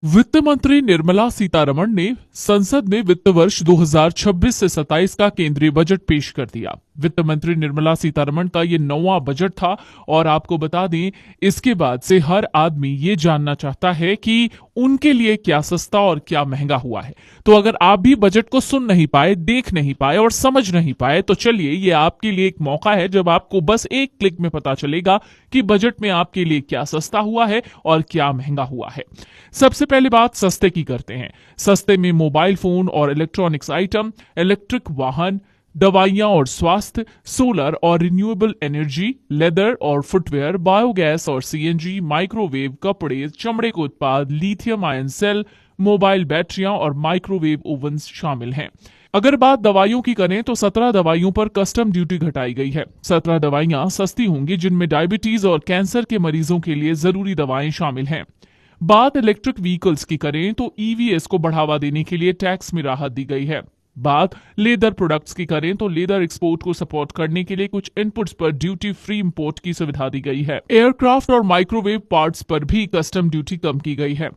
वित्त मंत्री निर्मला सीतारमण ने संसद में वित्त वर्ष 2026 से 27 का केंद्रीय बजट पेश कर दिया। वित्त मंत्री निर्मला सीतारमण का ये 9वां बजट था और आपको बता दें, इसके बाद से हर आदमी ये जानना चाहता है कि उनके लिए क्या सस्ता और क्या महंगा हुआ है। तो अगर आप भी बजट को सुन नहीं पाए, देख नहीं पाए और समझ नहीं पाए, तो चलिए ये आपके लिए एक मौका है जब आपको बस एक क्लिक में पता चलेगा कि बजट में आपके लिए क्या सस्ता हुआ है और क्या महंगा हुआ है। सबसे पहले बात सस्ते की करते हैं। सस्ते में मोबाइल फोन और इलेक्ट्रॉनिक्स आइटम, इलेक्ट्रिक वाहन, दवाइयां और स्वास्थ्य, सोलर और रिन्यूएबल एनर्जी, लेदर और फुटवेयर, बायोगैस और सीएनजी, माइक्रोवेव, कपड़े, चमड़े के उत्पाद, लिथियम आयन सेल, मोबाइल बैटरियां और माइक्रोवेव ओवन शामिल हैं। अगर बात दवाइयों की करें तो 17 दवाइयों पर कस्टम ड्यूटी घटाई गई है। 17 दवाइयां सस्ती होंगी जिनमें डायबिटीज और कैंसर के मरीजों के लिए जरूरी दवाएं शामिल हैं। बात इलेक्ट्रिक व्हीकल्स की करें तो ईवीएस को बढ़ावा देने के लिए टैक्स में राहत दी गई है। बात लेदर प्रोडक्ट्स की करें तो लेदर एक्सपोर्ट को सपोर्ट करने के लिए कुछ इनपुट्स पर ड्यूटी फ्री इंपोर्ट की सुविधा दी गई है। एयरक्राफ्ट और माइक्रोवेव पार्ट्स पर भी कस्टम ड्यूटी कम की गई है।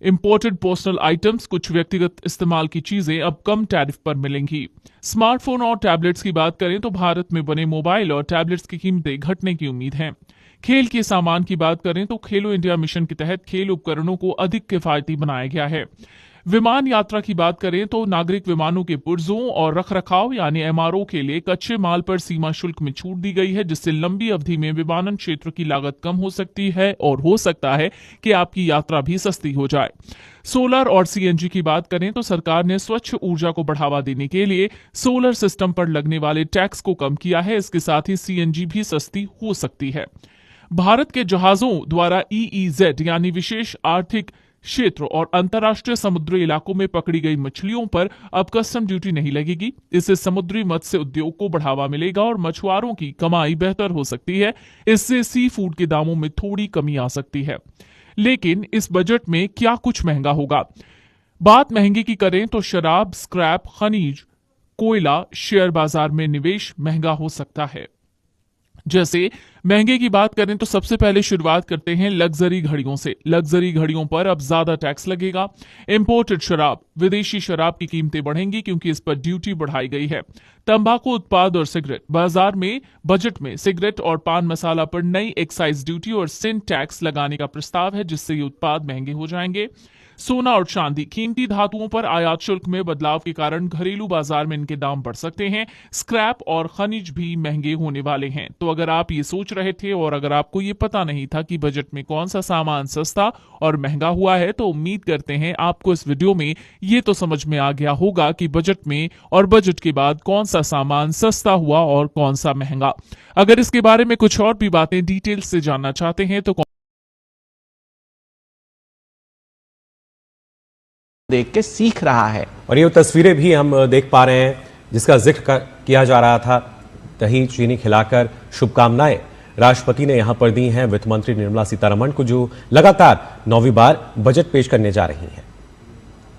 इंपोर्टेड पर्सनल आइटम्स, कुछ व्यक्तिगत इस्तेमाल की चीजें अब कम टैरिफ पर मिलेंगी। स्मार्टफोन और टैबलेट्स की बात करें तो भारत में बने मोबाइल और टैबलेट्स की कीमतें घटने की उम्मीद है। खेल के सामान की बात करें तो खेलो इंडिया मिशन के तहत खेल उपकरणों को अधिक किफायती बनाया गया है। विमान यात्रा की बात करें तो नागरिक विमानों के पुर्जों और रखरखाव यानी एमआरओ के लिए कच्चे माल पर सीमा शुल्क में छूट दी गई है, जिससे लंबी अवधि में विमानन क्षेत्र की लागत कम हो सकती है और हो सकता है कि आपकी यात्रा भी सस्ती हो जाए। सोलर और सीएनजी की बात करें तो सरकार ने स्वच्छ ऊर्जा को बढ़ावा देने के लिए सोलर सिस्टम पर लगने वाले टैक्स को कम किया है। इसके साथ ही सीएनजी भी सस्ती हो सकती है। भारत के जहाजों द्वारा ईईजेड यानी विशेष आर्थिक क्षेत्र और अंतर्राष्ट्रीय समुद्री इलाकों में पकड़ी गई मछलियों पर अब कस्टम ड्यूटी नहीं लगेगी। इससे समुद्री मत्स्य उद्योग को बढ़ावा मिलेगा और मछुआरों की कमाई बेहतर हो सकती है। इससे सी फूड के दामों में थोड़ी कमी आ सकती है। लेकिन इस बजट में क्या कुछ महंगा होगा? बात महंगी की करें तो शराब, स्क्रैप, खनिज, कोयला, शेयर बाजार में निवेश महंगा हो सकता है। जैसे महंगे की बात करें तो सबसे पहले शुरुआत करते हैं लग्जरी घड़ियों से। लग्जरी घड़ियों पर अब ज्यादा टैक्स लगेगा। इंपोर्टेड शराब, विदेशी शराब की कीमतें बढ़ेंगी क्योंकि इस पर ड्यूटी बढ़ाई गई है। तंबाकू उत्पाद और सिगरेट, बाजार में बजट में सिगरेट और पान मसाला पर नई एक्साइज ड्यूटी और सिन टैक्स लगाने का प्रस्ताव है, जिससे ये उत्पाद महंगे हो जाएंगे। सोना और चांदी, कीमती धातुओं पर आयात शुल्क में बदलाव के कारण घरेलू बाजार में इनके दाम बढ़ सकते हैं। स्क्रैप और खनिज भी महंगे होने वाले हैं। तो अगर आप ये सोच रहे थे और अगर आपको ये पता नहीं था कि बजट में कौन सा सामान सस्ता और महंगा हुआ है, तो उम्मीद करते हैं आपको इस वीडियो में ये तो समझ में आ गया होगा कि बजट में और बजट के बाद कौन सा सामान सस्ता हुआ और कौन सा महंगा। अगर इसके बारे में कुछ और भी बातें डिटेल से जानना चाहते हैं तो देख के सीख रहा है। और ये तस्वीरें भी हम देख पा रहे हैं जिसका जिक्र किया जा रहा था। दही चीनी खिलाकर शुभकामनाएं राष्ट्रपति ने यहां पर दी हैं वित्त मंत्री निर्मला सीतारमण को, जो लगातार 9वीं बार बजट पेश करने जा रही हैं।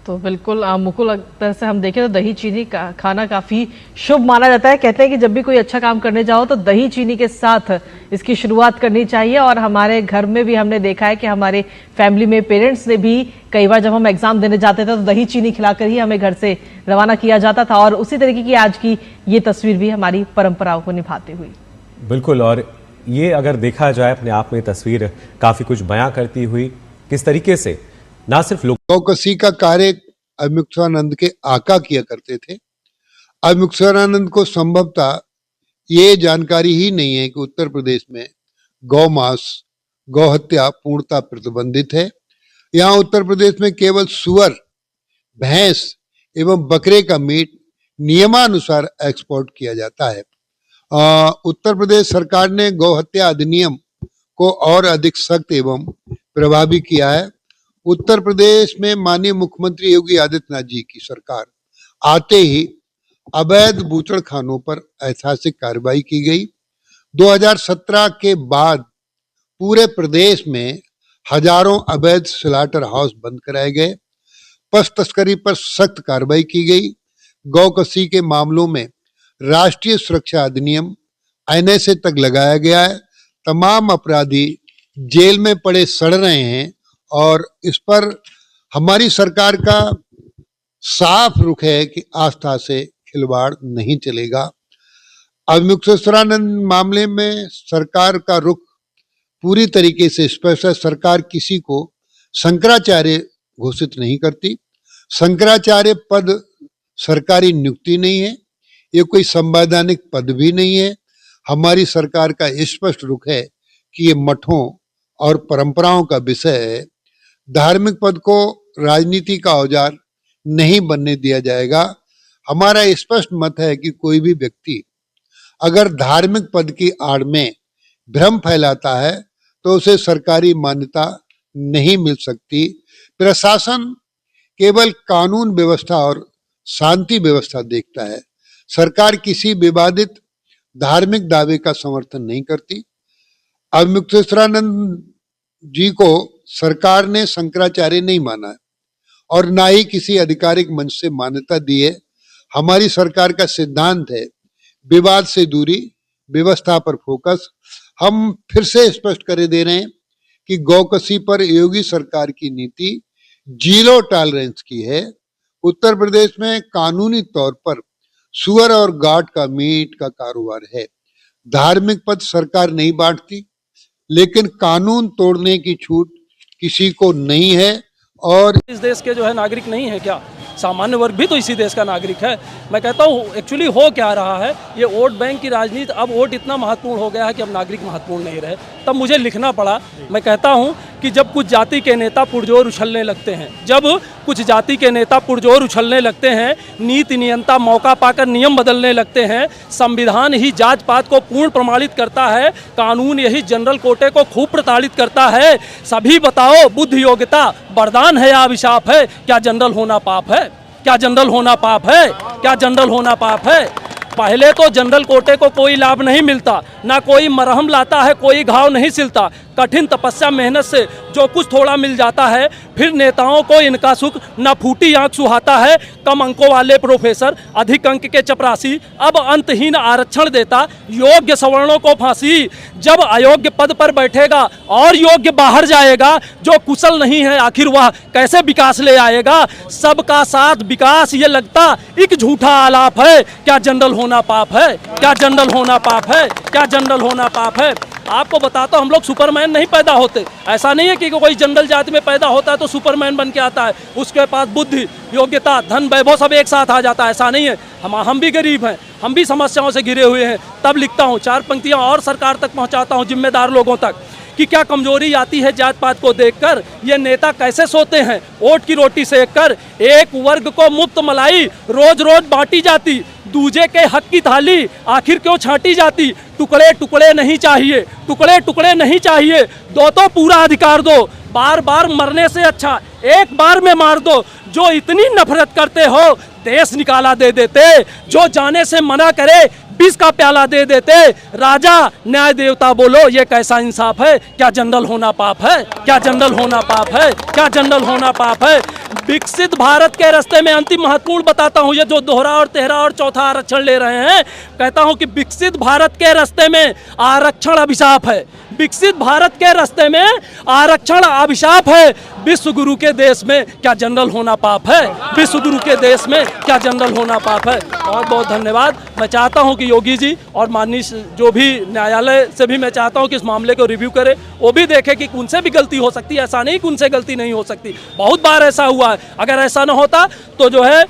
तो बिल्कुल मुकुल, अगर से हम देखें तो दही चीनी का खाना काफी शुभ माना जाता है। कहते हैं कि जब भी कोई अच्छा काम करने जाओ तो दही चीनी के साथ इसकी शुरुआत करनी चाहिए। और हमारे घर में भी हमने देखा है कि हमारे फैमिली में पेरेंट्स ने भी कई बार जब हम एग्जाम देने जाते थे तो दही चीनी खिलाकर ही हमें घर से रवाना किया जाता था। और उसी तरीके की आज की ये तस्वीर भी हमारी परंपराओं को निभाते हुए। बिल्कुल, और ये अगर देखा जाए अपने आप में तस्वीर काफी कुछ बयां करती हुई, किस तरीके से ना सिर्फ गौकसी का कार्य अभिमुक्तानंद के आका किया करते थे। अभिमुक्तानंद को संभवतः ये जानकारी ही नहीं है कि उत्तर प्रदेश में गौ मांस, गौ हत्या पूर्णतः प्रतिबंधित है। यहाँ उत्तर प्रदेश में केवल सुअर, भैंस एवं बकरे का मीट नियमानुसार एक्सपोर्ट किया जाता है। उत्तर प्रदेश सरकार ने गौ हत्या अधिनियम को और अधिक सख्त एवं प्रभावी किया है। उत्तर प्रदेश में माननीय मुख्यमंत्री योगी आदित्यनाथ जी की सरकार आते ही अवैध बूचड़खानों पर ऐतिहासिक कार्रवाई की गई। 2017 के बाद पूरे प्रदेश में हजारों अवैध स्लॉटर हाउस बंद कराए गए। पशु तस्करी पर सख्त कार्रवाई की गई। गौकसी के मामलों में राष्ट्रीय सुरक्षा अधिनियम NSA तक लगाया गया है। तमाम अपराधी जेल में पड़े सड़ रहे हैं और इस पर हमारी सरकार का साफ रुख है कि आस्था से खिलवाड़ नहीं चलेगा। अविमुक्तेश्वरानंद मामले में सरकार का रुख पूरी तरीके से स्पष्ट है। सरकार किसी को शंकराचार्य घोषित नहीं करती। शंकराचार्य पद सरकारी नियुक्ति नहीं है, ये कोई संवैधानिक पद भी नहीं है। हमारी सरकार का स्पष्ट रुख है कि ये मठों और परंपराओं का विषय है। धार्मिक पद को राजनीति का औजार नहीं बनने दिया जाएगा। हमारा स्पष्ट मत है कि कोई भी व्यक्ति अगर धार्मिक पद की आड़ में भ्रम फैलाता है तो उसे सरकारी मान्यता नहीं मिल सकती। प्रशासन केवल कानून व्यवस्था और शांति व्यवस्था देखता है। सरकार किसी विवादित धार्मिक दावे का समर्थन नहीं करती। अविमुक्तेश्वरानंद जी को सरकार ने शंकराचार्य नहीं माना है और ना ही किसी आधिकारिक मंच से मान्यता दी है। हमारी सरकार का सिद्धांत है विवाद से दूरी, व्यवस्था पर फोकस। हम फिर से स्पष्ट कर दे रहे हैं कि गौकसी पर योगी सरकार की नीति 0 टॉलरेंस की है। उत्तर प्रदेश में कानूनी तौर पर सुअर और गाट का मीट का कारोबार है। धार्मिक पद सरकार नहीं बांटती, लेकिन कानून तोड़ने की छूट किसी को नहीं है। और इस देश के जो है नागरिक नहीं है क्या? सामान्य वर्ग भी तो इसी देश का नागरिक है। मैं कहता हूँ एक्चुअली हो क्या रहा है, ये वोट बैंक की राजनीति, अब वोट इतना महत्वपूर्ण हो गया है कि अब नागरिक महत्वपूर्ण नहीं रहे। तब मुझे लिखना पड़ा। मैं कहता हूँ कि जब कुछ जाति के नेता पुरजोर उछलने लगते हैं, जब कुछ जाति के नेता पुरजोर उछलने लगते हैं, नीति नियंता मौका पाकर नियम बदलने लगते हैं, संविधान ही जात पात को पूर्ण प्रमाणित करता है, कानून यही जनरल कोटे को खूब प्रताड़ित करता है। सभी बताओ, बुद्धि योग्यता वरदान है या अभिशाप है? क्या जनरल होना पाप है? क्या जनरल होना पाप है? क्या जनरल होना पाप है? पहले तो जनरल कोटे को कोई लाभ नहीं मिलता, ना कोई मरहम लाता है, कोई घाव नहीं सिलता। कठिन तपस्या मेहनत से जो कुछ थोड़ा मिल जाता है, फिर नेताओं को इनका सुख न फूटी आंख सुहाता है। कम अंकों वाले प्रोफेसर, अधिक अंक के चपरासी, अब अंतहीन आरक्षण देता योग्य सवर्णों को फांसी। जब अयोग्य पद पर बैठेगा और योग्य बाहर जाएगा, जो कुशल नहीं है आखिर वह कैसे विकास ले आएगा? सबका साथ विकास ये लगता एक झूठा आलाप है। क्या जनरल होना पाप है? क्या जनरल होना पाप है? क्या जनरल होना पाप है? आपको बताता हूं, हम लोग सुपरमैन नहीं पैदा होते। ऐसा नहीं है कि कोई जनरल जाति में पैदा होता है तो सुपरमैन बन के आता है, उसके पास बुद्धि, योग्यता, धन, वैभव सब एक साथ आ जाता है। ऐसा नहीं है। हम भी गरीब हैं, हम भी समस्याओं से घिरे हुए हैं। तब लिखता हूँ, 4 पंक्तियाँ और सरकार तक पहुँचाता हूँ, जिम्मेदार लोगों तक, कि क्या कमजोरी आती है जात पात को देखकर? ये नेता कैसे सोते हैं वोट की रोटी सेक कर? एक वर्ग को मुफ्त मलाई रोज रोज बांटी जाती, दूजे के हक की थाली आखिर क्यों छांटी जाती? टुकड़े टुकड़े नहीं चाहिए, टुकड़े टुकड़े नहीं चाहिए, दो तो पूरा अधिकार दो। बार बार मरने से अच्छा एक बार में मार दो। जो इतनी नफरत करते हो देश निकाला दे देते, जो जाने से मना करे विष का प्याला दे देते। राजा न्याय देवता बोलो, ये कैसा इंसाफ है? क्या जनरल होना पाप है? क्या जनरल होना पाप है? क्या जनरल होना पाप है? विकसित भारत के रास्ते में अंतिम महत्वपूर्ण बताता हूँ, ये जो दोहरा और तेहरा और चौथा आरक्षण ले रहे हैं, कहता हूँ कि विकसित भारत के रास्ते में आरक्षण अभिशाप है। विकसित भारत के रास्ते में आरक्षण अभिशाप है। विश्व गुरु के देश में क्या जनरल होना पाप है? विश्व गुरु के देश में क्या जनरल होना पाप है? बहुत बहुत धन्यवाद। मैं चाहता हूं कि योगी जी और माननीय जो भी न्यायालय से भी मैं चाहता हूं कि इस मामले को रिव्यू करें, वो भी देखें कि उनसे भी गलती हो सकती है। ऐसा नहीं कि उनसे गलती नहीं हो सकती, बहुत बार ऐसा हुआ है। अगर ऐसा ना होता तो जो है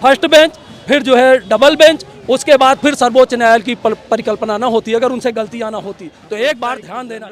फर्स्ट बेंच, फिर जो है डबल बेंच, उसके बाद फिर सर्वोच्च न्यायालय की परिकल्पना ना होती। अगर उनसे गलतियां ना होती तो एक बार ध्यान देना।